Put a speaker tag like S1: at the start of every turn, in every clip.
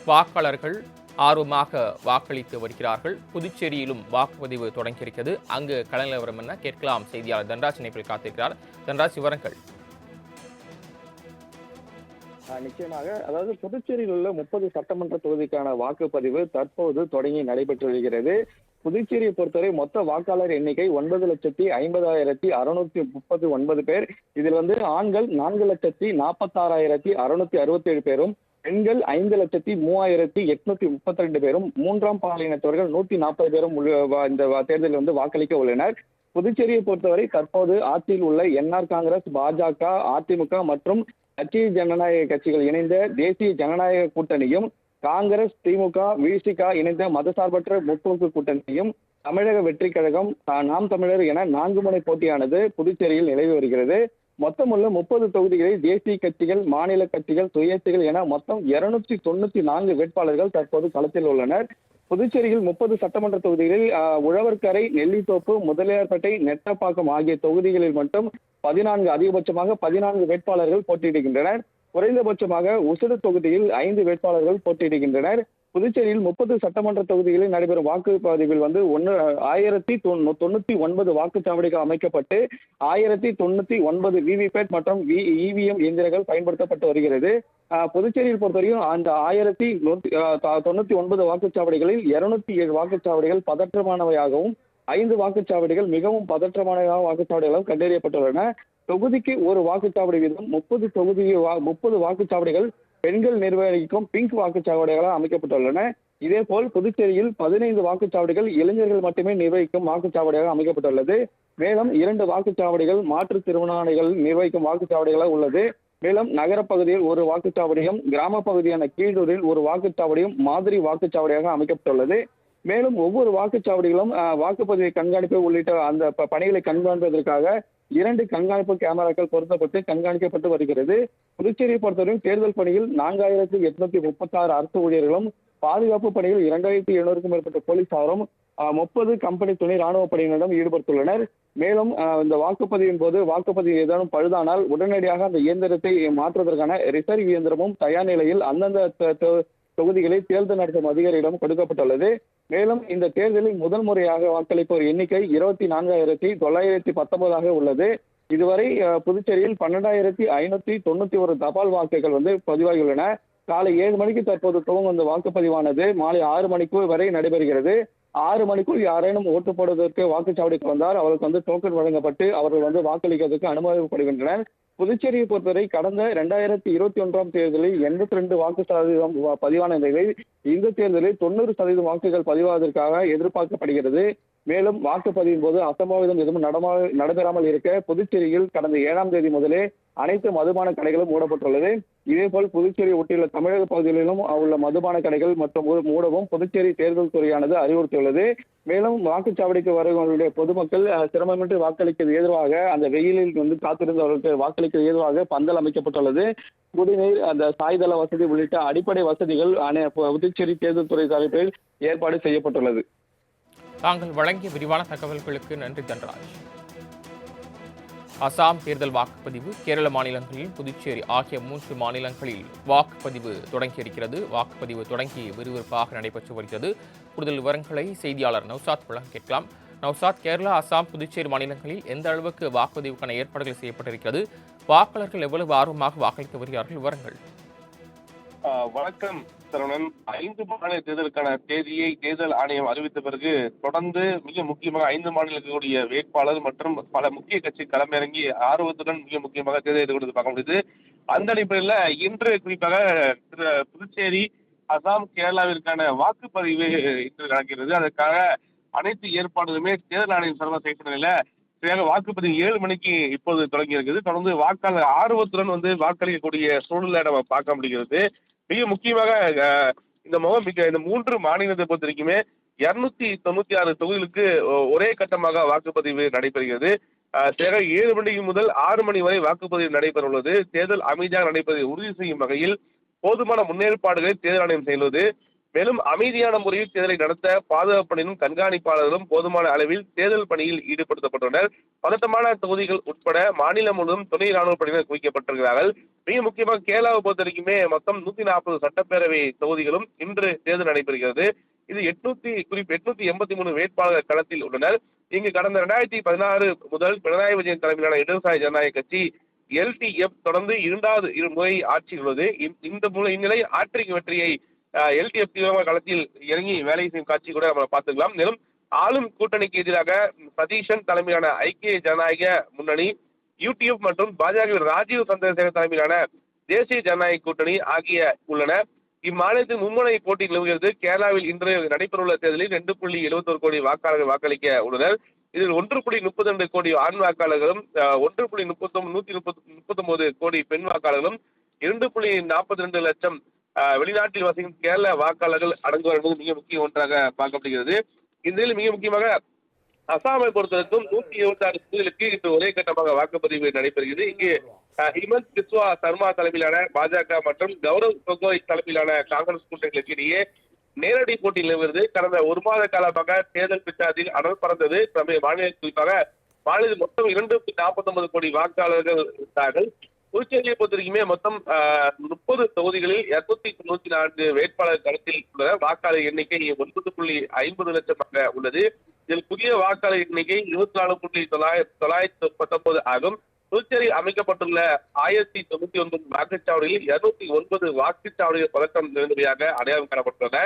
S1: வாக்காளர்கள் ஆர்வமாக வாக்களித்து வருகிறார்கள். புதுச்சேரியிலும் வாக்குப்பதிவு தொடங்கியிருக்கிறது. அங்கு கள நிலவரம் என்ன கேட்கலாம். செய்தியாளர் தன்ராஜ் இணைப்பில் காத்திருக்கிறார். தன்ராஜ், விவரங்கள்.
S2: நிச்சயமாக, அதாவது புதுச்சேரியில் உள்ள 30 சட்டமன்ற தொகுதிக்கான வாக்குப்பதிவு தற்போது தொடங்கி நடைபெற்று வருகிறது. புதுச்சேரியை பொறுத்தவரை மொத்த வாக்காளர் எண்ணிக்கை 9,50,639 பேர். இதில் ஆண்கள் 4,46,667 பேரும், பெண்கள் 5,03,832 பேரும், மூன்றாம் பாலினத்தவர்கள் 140 பேரும் இந்த தேர்தலில் வாக்களிக்க உள்ளனர். புதுச்சேரியை பொறுத்தவரை தற்போது ஆட்சியில் உள்ள என்ஆர் காங்கிரஸ், பாஜக, அதிமுக மற்றும் கட்சி ஜனநாயக கட்சிகள் இணைந்த தேசிய ஜனநாயக கூட்டணியும், காங்கிரஸ், திமுக, விசிக இணைந்த மதசார்பற்ற முற்போக்கு கூட்டணியும், தமிழக வெற்றி கழகம், நாம் தமிழர் என 4 முனை போட்டியானது புதுச்சேரியில் நிலவி வருகிறது. மொத்தமுள்ள 30 தொகுதிகளில் தேசிய கட்சிகள், மாநில கட்சிகள், சுயேட்சைகள் என மொத்தம் 294 வேட்பாளர்கள் தற்போது களத்தில் உள்ளனர். புதுச்சேரியில் 30 சட்டமன்ற தொகுதிகளில் உழவர்கரை, நெல்லித்தோப்பு, முதலியார்பேட்டை, நெட்டப்பாக்கம் ஆகிய தொகுதிகளில் மட்டும் 14 அதிகபட்சமாக 14 வேட்பாளர்கள் போட்டியிடுகின்றனர். குறைந்தபட்சமாக உசுடு தொகுதியில் 5 வேட்பாளர்கள் போட்டியிடுகின்றனர். புதுச்சேரியில் 30 சட்டமன்ற தொகுதிகளில் நடைபெறும் வாக்குப்பதிவில் 1099 வாக்குச்சாவடிகள் அமைக்கப்பட்டு 1099 விவிபேட் மற்றும் இவிஎம் இயந்திரங்கள் பயன்படுத்தப்பட்டு வருகிறது. புதுச்சேரியில் பொறுத்தவரையும் அந்த 1099 வாக்குச்சாவடிகளில் 207 வாக்குச்சாவடிகள் பதற்றமானவையாகவும் 5 வாக்குச்சாவடிகள் மிகவும் பதற்றமான வாக்குச்சாவடிகளும் கண்டறியப்பட்டுள்ளன. தொகுதிக்கு ஒரு வாக்குச்சாவடி வீதம் 30 வாக்குச்சாவடிகள் பெண்கள் நிர்வகிக்கும் பிங்க் வாக்குச்சாவடிகளாக அமைக்கப்பட்டுள்ளன. இதேபோல் புதுச்சேரியில் 15 வாக்குச்சாவடிகள் இளைஞர்கள் மட்டுமே நிர்வகிக்கும் வாக்குச்சாவடியாக அமைக்கப்பட்டுள்ளது. மேலும் 2 வாக்குச்சாவடிகள் மாற்றுத்திறனாளிகள் நிர்வகிக்கும் வாக்குச்சாவடிகளாக உள்ளது. மேலும் நகர பகுதியில் ஒரு வாக்குச்சாவடியும், கிராம பகுதியான கீழூரில் ஒரு வாக்குச்சாவடியும் மாதிரி வாக்குச்சாவடியாக அமைக்கப்பட்டுள்ளது. மேலும் ஒவ்வொரு வாக்குச்சாவடிகளும் வாக்குப்பதிவு கண்காணிப்பு உள்ளிட்ட அந்த பணிகளை கண்காணிப்பதற்காக 2 கண்காணிப்பு கேமராக்கள் பொருத்தப்பட்டு கண்காணிக்கப்பட்டு வருகிறது. புதுச்சேரியை பொறுத்தவரையும் தேர்தல் பணியில் 4836 அரசு ஊழியர்களும், பாதுகாப்பு பணியில் 2700க்கும் மேற்பட்ட போலீசாரும், 30 கம்பெனி துணை ராணுவ படையினரும் ஈடுபட்டுள்ளனர். மேலும் இந்த வாக்குப்பதிவின் போது வாக்குப்பதிவு ஏதேனும் பழுதானால் உடனடியாக அந்த இயந்திரத்தை மாற்றுவதற்கான ரிசர்வ் இயந்திரமும் தயார் நிலையில் அந்தந்த தொகுதிகளில் தேர்தல் நடத்தும் அதிகாரியிடம் கொடுக்கப்பட்டுள்ளது. மேலும் இந்த தேர்தலில் முதல் முறையாக வாக்களிப்போர் எண்ணிக்கை 24,919 உள்ளது. இதுவரை புதுச்சேரியில் 12,591 தபால் வாக்குகள் பதிவாகியுள்ளன. காலை 7 மணிக்கு தற்போது துவங்கும் இந்த வாக்குப்பதிவானது மாலை 6 மணிக்கு வரை நடைபெறுகிறது. 6 மணிக்குள் யாரேனும் ஓட்டு போடுவதற்கு வாக்குச்சாவடிக்கு வந்தால் அவருக்கு டோக்கன் வழங்கப்பட்டு அவர்கள் வாக்களிக்கிறதுக்கு அனுமதிக்கப்படுகின்றனர். புதுச்சேரியை பொறுத்தவரை கடந்த 2021 தேர்தலில் 82 வாக்கு பதிவான நிலையில் இந்த தேர்தலில் 90% வாக்குகள் பதிவாவதற்காக எதிர்பார்க்கப்படுகிறது. மேலும் வாக்குப்பதிவின் போது அசம்பாவிதம் எதுவும் நடைபெறாமல் இருக்க புதுச்சேரியில் கடந்த 7ஆம் தேதி முதலே அனைத்து மதுபான கடைகளும் மூடப்பட்டுள்ளது. இதேபோல் புதுச்சேரி ஒட்டியுள்ள தமிழக பகுதிகளிலும் உள்ள மதுபான கடைகள் மற்றும் மூடவும் புதுச்சேரி தேர்தல் துறையானது அறிவுறுத்தியுள்ளது. மேலும் வாக்குச்சாவடிக்கு வருவர்களுடைய பொதுமக்கள் சிரமமின்றி வாக்களிக்க ஏதுவாக அந்த வெயிலில் காத்திருந்தவர்களுக்கு வாக்களிக்க ஏதுவாக பந்தல் அமைக்கப்பட்டுள்ளது. குடிநீர், அந்த சாய்தள வசதி உள்ளிட்ட அடிப்படை வசதிகள் புதுச்சேரி தேர்தல் துறை தரப்பில் ஏற்பாடு செய்யப்பட்டுள்ளது.
S1: தாங்கள் வழங்கிய விரிவான தகவல்களுக்கு நன்றி தன்ராஜ். அசாம் தேர்தல் வாக்குப்பதிவு, கேரள மாநிலங்களில் புதுச்சேரி ஆகிய 3 மாநிலங்களில் வாக்குப்பதிவு தொடங்கியிருக்கிறது. வாக்குப்பதிவு தொடங்கி விறுவிறுப்பாக நடைபெற்று வருகிறது. கூடுதல் விவரங்களை செய்தியாளர் நௌசாத் வழங்க கேட்கலாம். நௌசாத், கேரளா, அசாம், புதுச்சேரி மாநிலங்களில் எந்த அளவுக்கு வாக்குப்பதிவுக்கான ஏற்பாடுகள் செய்யப்பட்டிருக்கிறது? வாக்காளர்கள் எவ்வளவு ஆர்வமாக வாக்களித்து வருகிறார்கள்? விவரங்கள்.
S3: வணக்கம் சரவணன். 5 மாநில தேர்தலுக்கான தேதியை தேர்தல் ஆணையம் அறிவித்த பிறகு தொடர்ந்து மிக முக்கியமாக 5 மாநிலங்களுடைய வேட்பாளர் மற்றும் பல முக்கிய கட்சி களமிறங்கி ஆர்வத்துடன் மிக முக்கியமாக தேர்தல் எதிர்கொண்டு பார்க்க முடியுது. அந்த அடிப்படையில் இன்று குறிப்பாக புதுச்சேரி, அசாம், கேரளாவிற்கான வாக்குப்பதிவு இன்று நடக்கிறது. அதற்காக அனைத்து ஏற்பாடுகளுமே தேர்தல் ஆணையம் சார்பாக செய்யப்பட்ட நிலையில வாக்குப்பதிவு 7 மணிக்கு இப்போது தொடங்கி இருக்குது. தொடர்ந்து வாக்காளர் ஆர்வத்துடன் வாக்களிக்கக்கூடிய சூழ்நிலை நம்ம பார்க்க முடிகிறது. மிக முக்கியமாக இந்த 3 மாநிலத்தை பொறுத்த வரைக்குமே 296 தொகுதிகளுக்கு ஒரே கட்டமாக வாக்குப்பதிவு நடைபெறுகிறது. 7 மணி முதல் 6 மணி வரை வாக்குப்பதிவு நடைபெற உள்ளது. தேர்தல் அமைதியாக நடைபெறுவதை உறுதி செய்யும் வகையில் போதுமான முன்னேற்பாடுகளை தேர்தல் ஆணையம் செய்துள்ளது. மேலும் அமைதியான முறையில் தேர்தலை நடத்த பாதுகாப்பு பணியினரும் கண்காணிப்பாளர்களும் போதுமான அளவில் தேர்தல் பணியில் ஈடுபடுத்தப்பட்டுள்ளனர். பதட்டமான தொகுதிகள் உட்பட மாநிலம் முழுவதும் துணை ராணுவ படையினர் குவிக்கப்பட்டிருக்கிறார்கள். மிக முக்கியமாக கேரளாவை பொறுத்த வரைக்குமே மொத்தம் 140 சட்டப்பேரவை தொகுதிகளும் இன்று தேர்தல் நடைபெறுகிறது. இது 883 வேட்பாளர்கள் களத்தில் உள்ளனர். இங்கு கடந்த 2016 முதல் பினராயி விஜயன் தலைமையிலான இடதுசாரி ஜனநாயக கட்சி LDF தொடர்ந்து இரண்டாவது முறை ஆட்சியில் உள்ளது. இந்நிலை ஆட்சிக்கு வெற்றியை LDF தீவிரமாக களத்தில் இறங்கி வேலை செய்யும் காட்சி கூட நம்ம பார்த்துக்கலாம். மேலும் ஆளும் கூட்டணிக்கு எதிராக சதீஷன் தலைமையிலான ஐக்கிய ஜனநாயக முன்னணி, UTF மற்றும் பாஜக ராஜீவ் சந்திரசேகர் தலைமையிலான தேசிய ஜனநாயக கூட்டணி ஆகிய உள்ளன. இம்மாநிலத்தில் மும்முனை போட்டி நிலவுகிறது. கேரளாவில் இன்று நடைபெறவுள்ள தேர்தலில் 2.71 கோடி வாக்காளர்கள் வாக்களிக்க உள்ளனர். இதில் 1.32 கோடி ஆண் வாக்காளர்களும் 1.39 கோடி பெண் வாக்காளர்களும் 2.42 லட்சம் வெளிநாட்டில் வசிக்கும் கேரள வாக்காளர்கள் அடங்குவார் என்பது மிக முக்கிய ஒன்றாக பார்க்கப்படுகிறது. இதில் மிக முக்கியமாக அசாமை பொறுத்தவரைக்கும் 126 தொகுதிகளுக்கு இன்று ஒரே கட்டமாக வாக்குப்பதிவு நடைபெறுகிறது. இங்கு ஹிமந்த் பிஸ்வா சர்மா தலைமையிலான பாஜக மற்றும் கௌரவ் கோகோய் தலைமையிலான காங்கிரஸ் கூட்டணிகளுக்கு இடையே நேரடி போட்டி நிலவுகிறது. கடந்த ஒரு மாத காலமாக தேர்தல் பிரச்சாரத்தில் அனல் பறந்தது. மாநிலம் குறிப்பாக மாநிலத்தில் மொத்தம் 2.49 கோடி வாக்காளர்கள் இருந்தார்கள். புதுச்சேரியை பொறுத்தவரைக்குமே மொத்தம் 30 தொகுதிகளில் 294 வேட்பாளர் களத்தில் உள்ள வாக்காளர் எண்ணிக்கை 9.50 லட்சமாக உள்ளது. இதில் புதிய வாக்காளர் எண்ணிக்கை 24.919 ஆகும். புதுச்சேரி அமைக்கப்பட்டுள்ள 1099 வாக்குச்சாவடிகளில் 209 வாக்குச்சாவடிகள் பதட்டம் நிறைந்தவையாக அடையாளம் காணப்பட்டுள்ளன.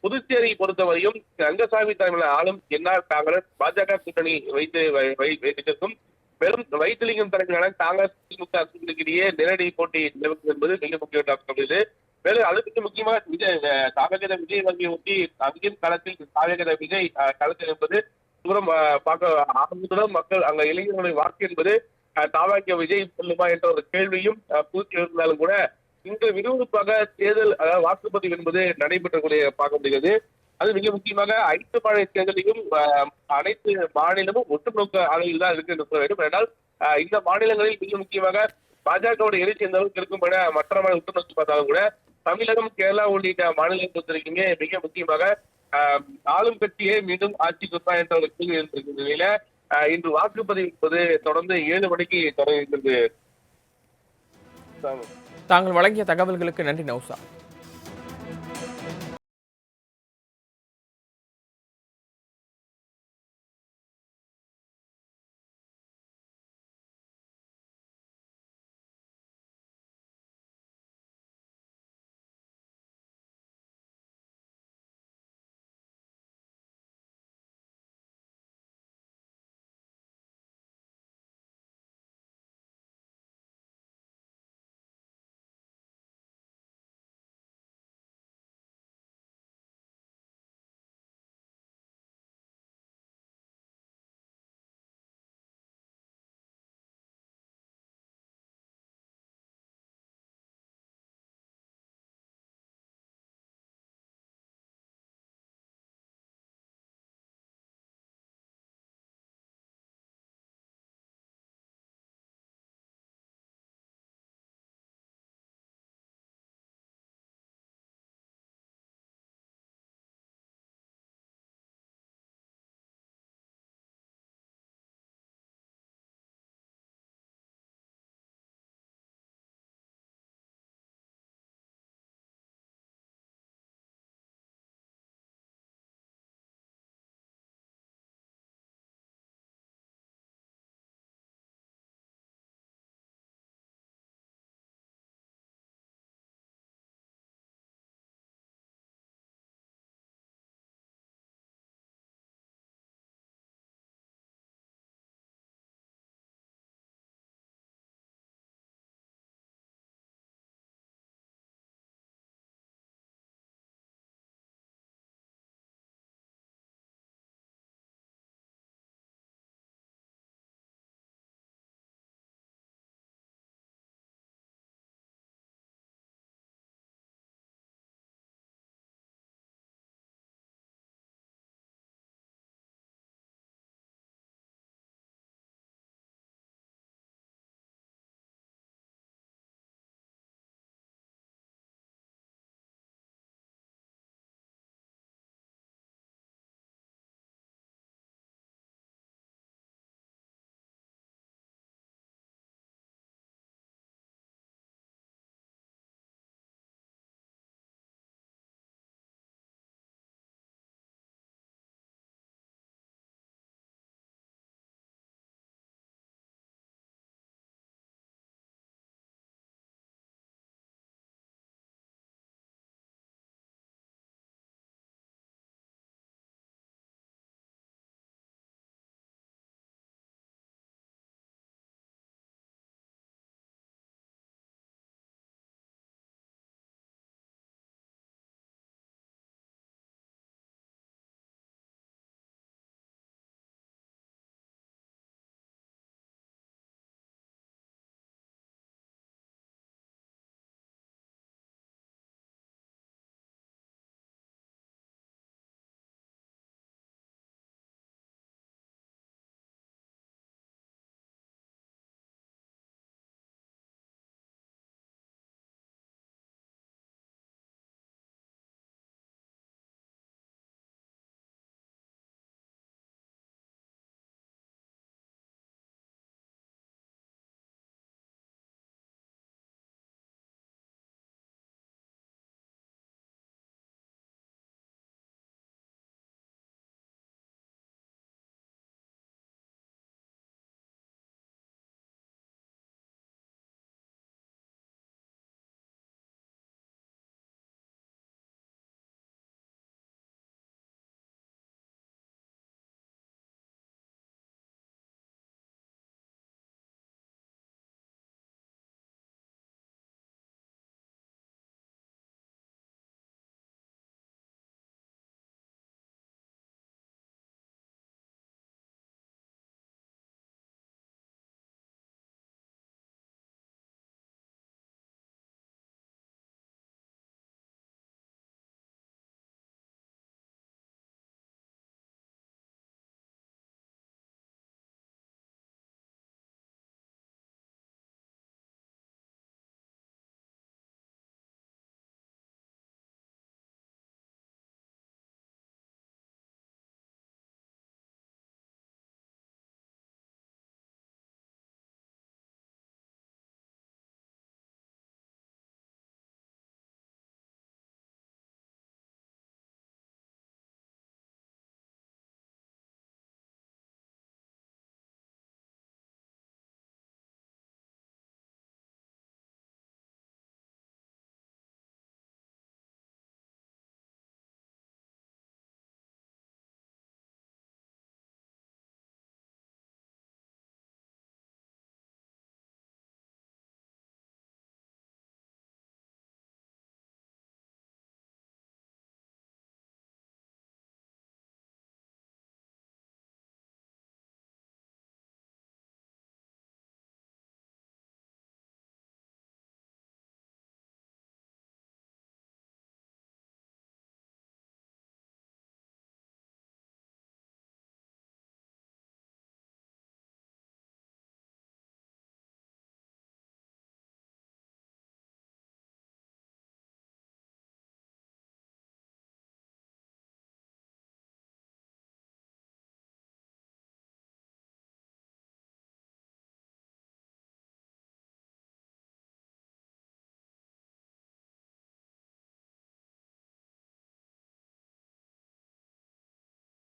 S3: புதுச்சேரி பொறுத்தவரையும் ரங்கசாமி தலைமையிலான ஆளும் NR காங்கிரஸ் பாஜக கூட்டணி வைத்திருக்கும். மேலும் வைத்திலிங்கம் தலைமையிலான காங்கிரஸ் திமுக கூட்டணிக்கு இடையே நேரடி போட்டி நிலவுகிறது என்பது மிக முக்கியமானது. மேலும் அதுக்கு முக்கியமாக தாவேகத விஜய் வங்கியை ஒட்டி அங்கேயும் களத்தில் தாவேகத விஜய் களத்தில் என்பது தூரம் பார்க்க ஆரம்பத்துடன் மக்கள் அங்க இளைஞர்களுடைய வாக்கு என்பது தாவேக விஜய் சொல்லுமா என்ற ஒரு கேள்வியும் பூச்சி இருந்தாலும் கூட இன்று விறுவிறுப்பாக தேர்தல் வாக்குப்பதிவு என்பது நடைபெற்றக்கூடிய பார்க்க முடிகிறது. அது மிக முக்கியமாக 5 மாநில தேர்தலையும் அனைத்து மாநிலமும் ஒட்டுநோக்க அளவில் தான் இருக்கு என்று சொல்ல வேண்டும். என்றால் இந்த மாநிலங்களில் மிக முக்கியமாக பாஜகவுடைய எழுச்சி எந்த அளவுக்கு இருக்கும் என மற்ற மாநில உற்றுநோக்கி பார்த்தாலும் கூட தமிழகம், கேரளா உள்ளிட்ட மாநிலங்களை பொறுத்த வரைக்குமே மிக முக்கியமாக ஆளும் கட்சியே மீண்டும் ஆட்சிக்கு வந்தா என்ற ஒரு கேள்வி இருந்திருக்கிற நிலையில இன்று வாக்குப்பதிவு என்பது தொடர்ந்து 7 மணிக்கு தொடங்குகிறது.
S1: தாங்கள் வழங்கிய தகவல்களுக்கு நன்றி நௌசா.